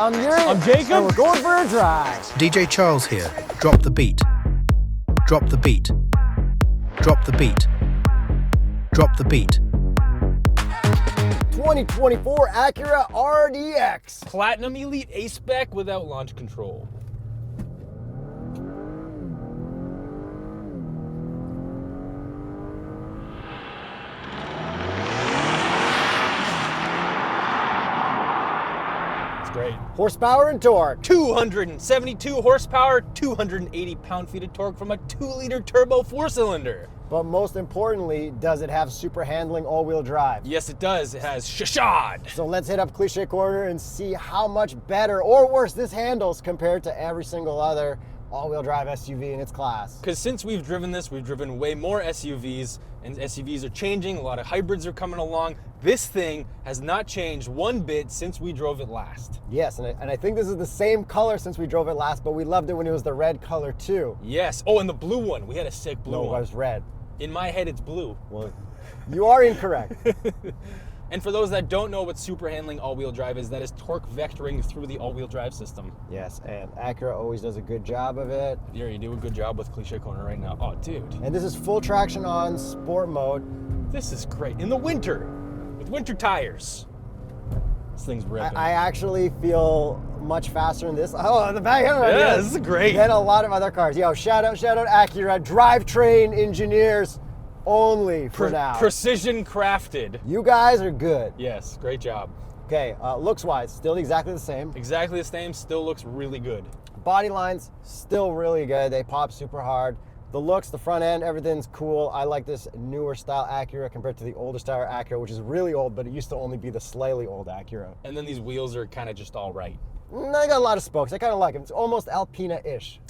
I'm Yuri. I'm Jacob. And we're going for a drive. DJ Charles here. Drop the beat. Drop the beat. Drop the beat. Drop the beat. 2024 Acura RDX. Platinum Elite A-Spec without launch control. Great. Horsepower and torque. 272 horsepower, 280 pound-feet of torque from a 2-liter turbo 4-cylinder. But most importantly, does it have super handling all-wheel drive? Yes, it does. It has shashad. So let's hit up Cliche Corner and see how much better or worse this handles compared to every single other all-wheel drive SUV in its class. Because since we've driven this, we've driven way more SUVs, and SUVs are changing. A lot of hybrids are coming along. This thing has not changed one bit since we drove it last. Yes, and I think this is the same color since we drove it last, but we loved it when it was the red color too. Yes. Oh, and the blue one. We had a sick blue No, one. it was red. In my head, it's blue. Well, you are incorrect. And for those that don't know what super handling all-wheel drive is, that is torque vectoring through the all-wheel drive system. Yes, and Acura always does a good job of it. Yeah, you do a good job with Cliche Corner right now. Oh, dude. And this is full traction on sport mode. This is great. In the winter, with winter tires. This thing's ripping. I actually feel much faster in this. Oh, the back end. Yeah, this is great. Than a lot of other cars. Yo, shout out Acura. Drivetrain engineers only for now. Precision crafted. You guys are good. Yes, great job. Okay, looks-wise, still exactly the same. Exactly the same, still looks really good. Body lines, still really good. They pop super hard. The looks, the front end, everything's cool. I like this newer style Acura compared to the older style Acura, which is really old, but it used to only be the slightly old Acura. And then these wheels are kind of just all right. They got a lot of spokes. I kind of like them. It's almost Alpina-ish.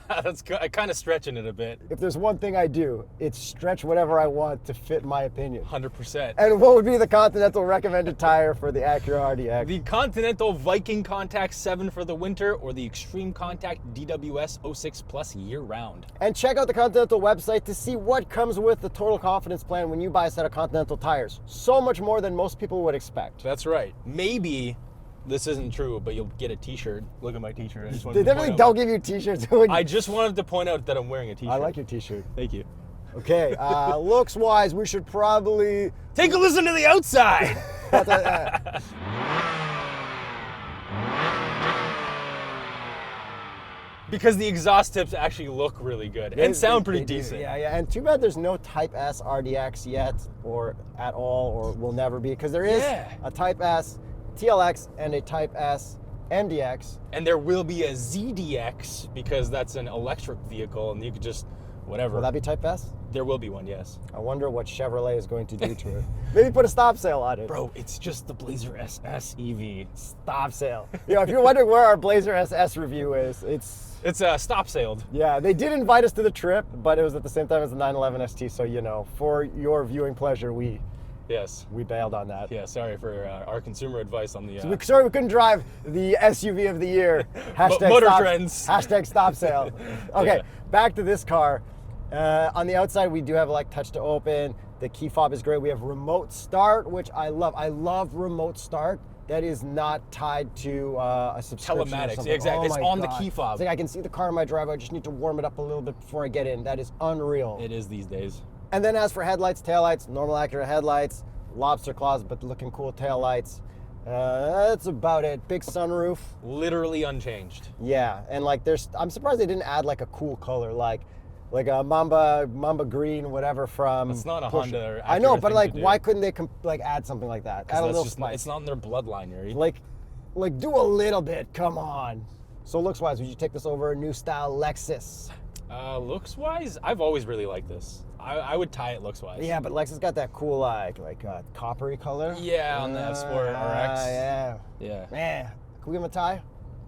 That's kind of stretching it a bit. If there's one thing I do, it's stretch whatever I want to fit my opinion. 100%. And what would be the Continental recommended tire for the Acura RDX? The Continental Viking Contact 7 for the winter, or the Extreme Contact DWS 06 Plus year-round. And check out the Continental website to see what comes with the Total Confidence Plan when you buy a set of Continental tires. So much more than most people would expect. That's right. Maybe this isn't true, but you'll get a t-shirt. Look at my t-shirt. They definitely don't give you t-shirts. I just wanted to point out that I'm wearing a t-shirt. I like your t-shirt. Thank you. Okay, looks-wise, we should probably... Take a listen to the outside! Because the exhaust tips actually look really good and sound pretty decent. Yeah, and too bad there's no Type S RDX yet, or at all, or will never be, because there is a Type S TLX and a Type S MDX. And there will be a ZDX, because that's an electric vehicle, and you could just, whatever. Will that be Type S? There will be one, yes. I wonder what Chevrolet is going to do to it. Maybe put a stop sale on it. Bro, it's just the Blazer SS EV. Stop sale. You know, if you're wondering where our Blazer SS review is, it's stop sailed. Yeah, they did invite us to the trip, but it was at the same time as the 911 ST, so you know, for your viewing pleasure, we bailed on that. Yeah, sorry for our consumer advice on the... Sorry we couldn't drive the SUV of the year. Motor trends. Hashtag stop sale. Okay, back to this car. On the outside, we do have like touch to open. The key fob is great. We have remote start, which I love. I love remote start. That is not tied to a subscription. Telematics, exactly. It's on the key fob. It's like I can see the car in my driveway. I just need to warm it up a little bit before I get in. That is unreal. It is these days. And then as for headlights, taillights, normal Acura headlights, lobster claws, but looking cool taillights. That's about it. Big sunroof. Literally unchanged. Yeah, and like I'm surprised they didn't add like a cool color, like a Mamba green, whatever from It's not a Porsche. Honda or Acura. I know, but like, why couldn't they like add something like that? Add a little spice. It's not in their bloodline, right? Like do a little bit. Come on. So looks-wise, would you take this over a new style Lexus? Looks-wise, I've always really liked this. I would tie it looks-wise. Yeah, but Lexus got that cool like coppery color. Yeah, on the Sport RX. Yeah. Yeah. Man, can we give them a tie?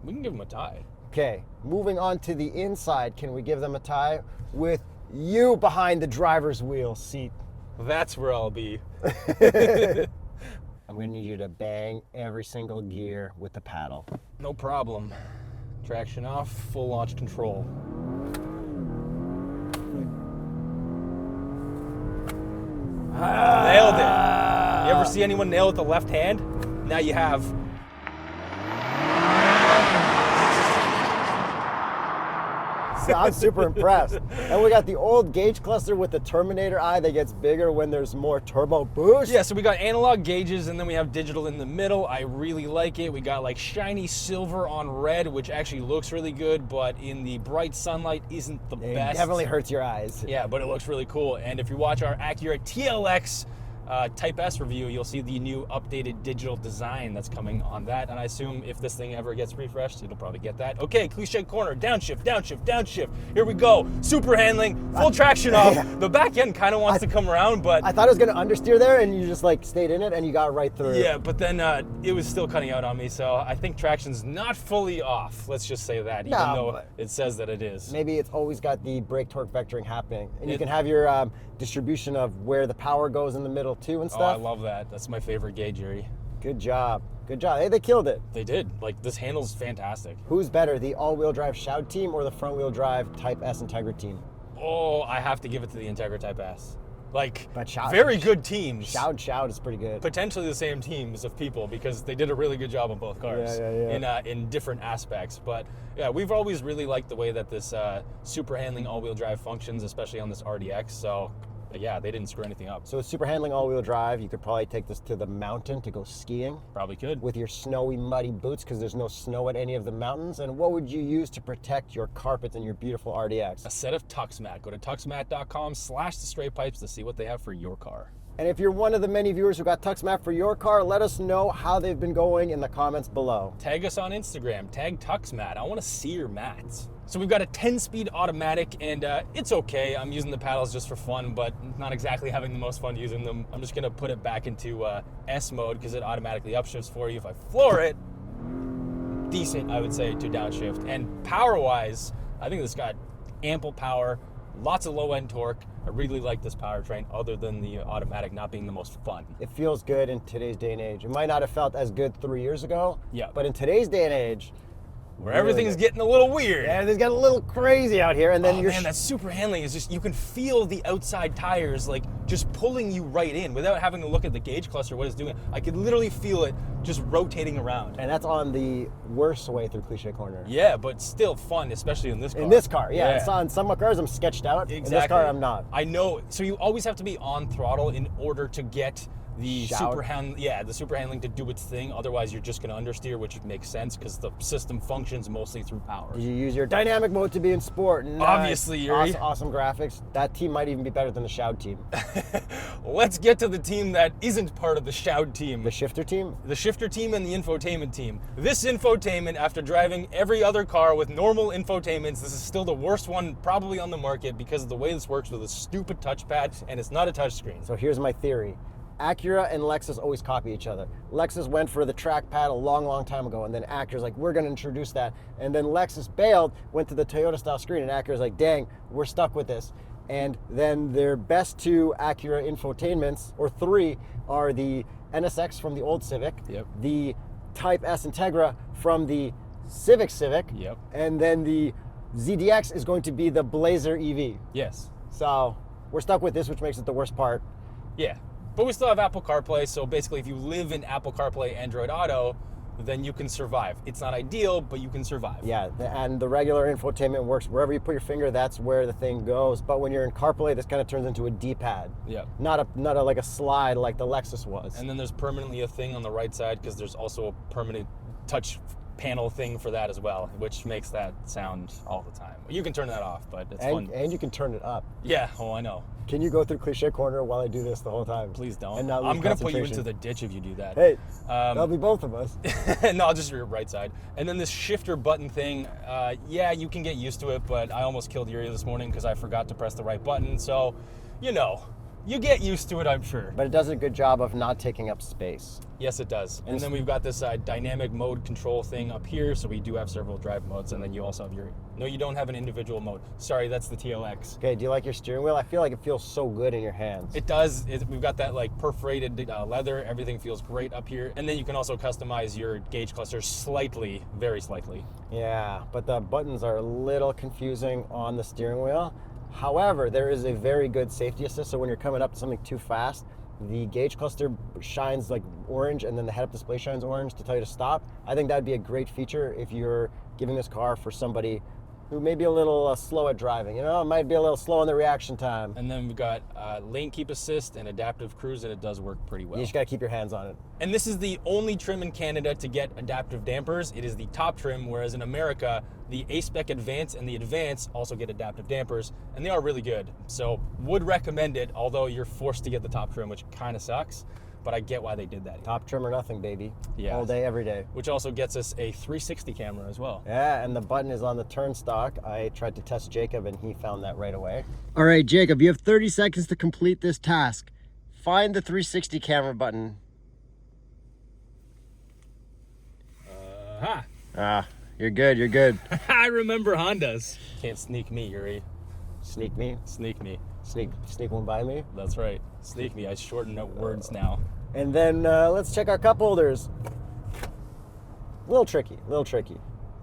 We can give them a tie. Okay, moving on to the inside, can we give them a tie with you behind the driver's wheel seat? That's where I'll be. I'm gonna need you to bang every single gear with the paddle. No problem. Traction off, full launch control. Nailed it. You ever see anyone nail with the left hand? Now you have. So I'm super impressed. And we got the old gauge cluster with the Terminator eye that gets bigger when there's more turbo boost. Yeah, so we got analog gauges and then we have digital in the middle. I really like it. We got like shiny silver on red, which actually looks really good, but in the bright sunlight isn't the It best. definitely hurts your eyes. Yeah, but it looks really cool. And if you watch our Acura TLX Type S review, you'll see the new updated digital design that's coming on that. And I assume if this thing ever gets refreshed, it'll probably get that. Okay, cliche corner, downshift, downshift, downshift. Here we go. Super handling, full traction off. The back end kind of wants to come around, but I thought it was going to understeer there, and you just like stayed in it, and you got right through. yeah, but then it was still cutting out on me. So I think traction's not fully off. Let's just say that, even No, though but it says that it is. Maybe it's always got the brake torque vectoring happening, and you can have your distribution of where the power goes in the middle too and Oh, stuff. I love that. That's my favorite gauge, Yuri. Good job. Good job. Hey, they killed it. They did. Like, this handle's fantastic. Who's better, the all-wheel drive Shoud team or the front-wheel drive Type S Integra team? Oh, I have to give it to the Integra Type S. Like, But Shoud- very good teams. Shoud is pretty good. Potentially the same teams of people because they did a really good job on both cars in different aspects. But yeah, we've always really liked the way that this super handling all-wheel drive functions, especially on this RDX. So yeah, they didn't screw anything up. So with super handling all-wheel drive, you could probably take this to the mountain to go skiing Probably could. with your snowy, muddy boots because there's no snow at any of the mountains. And what would you use to protect your carpets and your beautiful RDX? A set of TuxMat. Go to tuxmat.com/TheStraightPipes to see what they have for your car. And if you're one of the many viewers who got TuxMat for your car, let us know how they've been going in the comments below. Tag us on Instagram. Tag TuxMat. I want to see your mats. So we've got a 10-speed automatic, and it's okay. I'm using the paddles just for fun, but not exactly having the most fun using them. I'm just going to put it back into S mode because it automatically upshifts for you. If I floor it, decent, I would say, to downshift. And power-wise, I think this got ample power, lots of low-end torque. I really like this powertrain, other than the automatic not being the most fun. It feels good in today's day and age. It might not have felt as good 3 years ago, Yeah. but in today's day and age, Where really everything's good. getting a little weird. Yeah, it's got a little crazy out here, and then Oh you're man, that super handling is just, you can feel the outside tires like just pulling you right in without having to look at the gauge cluster, what it's doing. I could literally feel it just rotating around. and that's on the worst way through cliche corner. Yeah, but still fun, especially in this car. In this car, yeah. It's on some cars I'm sketched out. Exactly. In this car I'm not. I know. So you always have to be on throttle in order to get the Shout. the super handling to do its thing. Otherwise, you're just going to understeer, which makes sense because the system functions mostly through power. Did you use your dynamic mode to be in sport? Nice. Obviously, Yuri. Awesome graphics. That team might even be better than the Shoud team. Let's get to the team that isn't part of the Shoud team. The shifter team? The shifter team and the infotainment team. This infotainment, after driving every other car with normal infotainments, this is still the worst one probably on the market because of the way this works with a stupid touchpad, and it's not a touchscreen. So here's my theory. Acura and Lexus always copy each other. Lexus went for the trackpad a long time ago, and then Acura's like, we're gonna introduce that. And then Lexus bailed, went to the Toyota style screen, and Acura's like, dang, we're stuck with this. And then their best two Acura infotainments, or three, are the NSX from the old Civic, Yep. the Type S Integra from the Civic, Yep. and then the ZDX is going to be the Blazer EV. Yes. So we're stuck with this, which makes it the worst part. Yeah. But we still have Apple CarPlay, so basically if you live in Apple CarPlay Android Auto, then you can survive. It's not ideal, but you can survive. Yeah, and the regular infotainment works wherever you put your finger, that's where the thing goes. But when you're in CarPlay, this kind of turns into a D-pad. Yeah. Not a like a slide like the Lexus was. And then there's permanently a thing on the right side because there's also a permanent touch panel thing for that as well, which makes that sound all the time. You can turn that off, but it's fun. And you can turn it up. Yeah, oh, I know. Can you go through cliche corner while I do this the whole time? Please don't. And not lose I'm going to put you concentration? into the ditch if you do that. Hey, that'll be both of us. No, just your right side. And then this shifter button thing, yeah, you can get used to it, but I almost killed Yuri this morning because I forgot to press the right button. So, you know, you get used to it, I'm sure. But it does a good job of not taking up space. Yes, it does. And then we've got this dynamic mode control thing up here, so we do have several drive modes, and then you also have your... No, you don't have an individual mode. Sorry, that's the TLX. Okay, do you like your steering wheel? I feel like it feels so good in your hands. It does. We've got that like perforated leather. Everything feels great up here. And then you can also customize your gauge cluster slightly, very slightly. Yeah, but the buttons are a little confusing on the steering wheel. However, there is a very good safety assist, so when you're coming up to something too fast, the gauge cluster shines like orange and then the head-up display shines orange to tell you to stop. I think that would be a great feature if you're giving this car for somebody who may be a little slow at driving. You know, it might be a little slow on the reaction time. And then we've got lane keep assist and adaptive cruise, and it does work pretty well. You just gotta keep your hands on it. And this is the only trim in Canada to get adaptive dampers. It is the top trim, whereas in America, the A-Spec Advance and the Advance also get adaptive dampers, and they are really good. So would recommend it, although you're forced to get the top trim, which kind of sucks, but I get why they did that. Top trim or nothing, baby. Yeah. All day, every day. Which also gets us a 360 camera as well. Yeah, and the button is on the turn stock. I tried to test Jacob and he found that right away. All right, Jacob, you have 30 seconds to complete this task. Find the 360 camera button. You're good, you're good. I remember Hondas. Can't sneak me, Yuri. Sneak me? Sneak me. Sneak one by me? That's right. Sneak me. I shorten out words now. And then let's check our cup holders. A little tricky,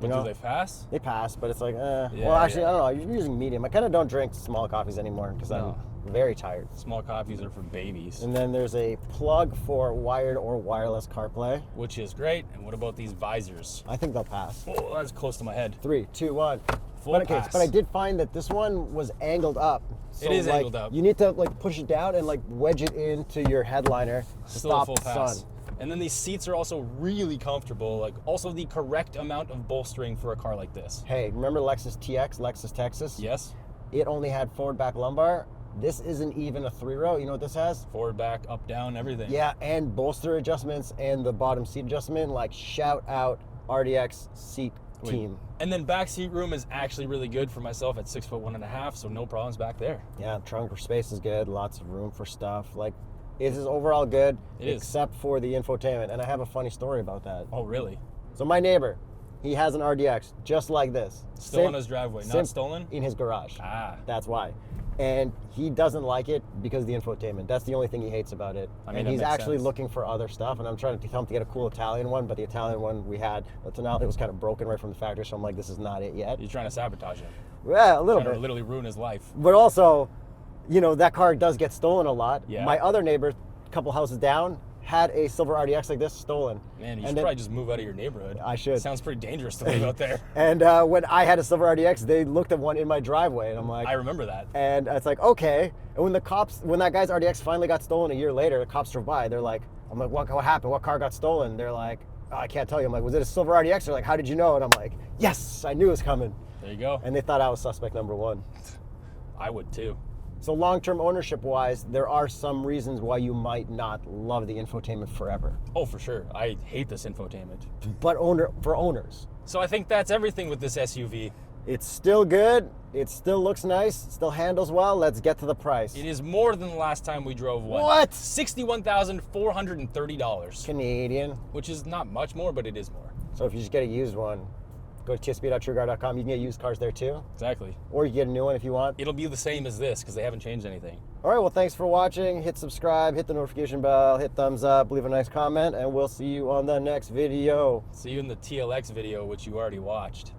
But do they pass? They pass, but it's like, well, actually, yeah. I don't know. You're using medium. I kind of don't drink small coffees anymore because No. I'm very tired. Small coffees are for babies. And then there's a plug for wired or wireless CarPlay. Which is great. And what about these visors? I think they'll pass. Oh, that's close to my head. 3, 2, 1. Full But, okay, pass. but I did find that this one was angled up. So, It is like, angled up. You need to like push it down and like wedge it into your headliner to Still a stop full the pass. sun. And then these seats are also really comfortable. Like also the correct amount of bolstering for a car like this. Hey, remember Lexus TX, Lexus Texas? Yes. It only had forward back lumbar. This isn't even a 3-row. You know what this has? Forward, back, up, down, everything. Yeah, and bolster adjustments and the bottom seat adjustment. Like shout out RDX seat team. And then back seat room is actually really good for myself at 6'1.5", so no problems back there. Yeah, trunk space is good. Lots of room for stuff. Like, it is overall good, except for the infotainment. And I have a funny story about that. Oh, really? So my neighbor, he has an RDX just like this. Still on his driveway, not stolen? In his garage. Ah. That's why. And he doesn't like it because of the infotainment. That's the only thing he hates about it. I mean, and that he's makes actually sense. looking for other stuff. And I'm trying to tell him to get a cool Italian one, but the Italian one we had, the Tonale, it was kind of broken right from the factory. So I'm like, this is not it yet. You're trying to sabotage him. Yeah, a little Trying bit. to literally ruin his life. But also, you know, that car does get stolen a lot. Yeah. My other neighbor, a couple houses down, had a silver RDX like this stolen. Man, you And should then- probably just move out of your neighborhood. I should. Sounds pretty dangerous to live out there. And when I had a silver RDX, they looked at one in my driveway, and I'm like, I remember that. and it's like, okay. And when that guy's RDX finally got stolen a year later, the cops drove by. They're like, I'm like, what happened? What car got stolen? They're like, oh, I can't tell you. I'm like, was it a silver RDX? They're like, how did you know? And I'm like, yes, I knew it was coming. There you go. And they thought I was suspect number one. I would too. So long-term ownership-wise, there are some reasons why you might not love the infotainment forever. Oh, for sure. I hate this infotainment. But for owners, So I think that's everything with this SUV. it's still good. It still looks nice. It still handles well. Let's get to the price. It is more than the last time we drove one. What? $61,430, Canadian. which is not much more, but it is more. So if you just get a used one, go to tsb.truecar.com. You can get used cars there too. Exactly. Or you can get a new one if you want. It'll be the same as this because they haven't changed anything. All right, well, thanks for watching. Hit subscribe, hit the notification bell, hit thumbs up, leave a nice comment, and we'll see you on the next video. See you in the TLX video, which you already watched.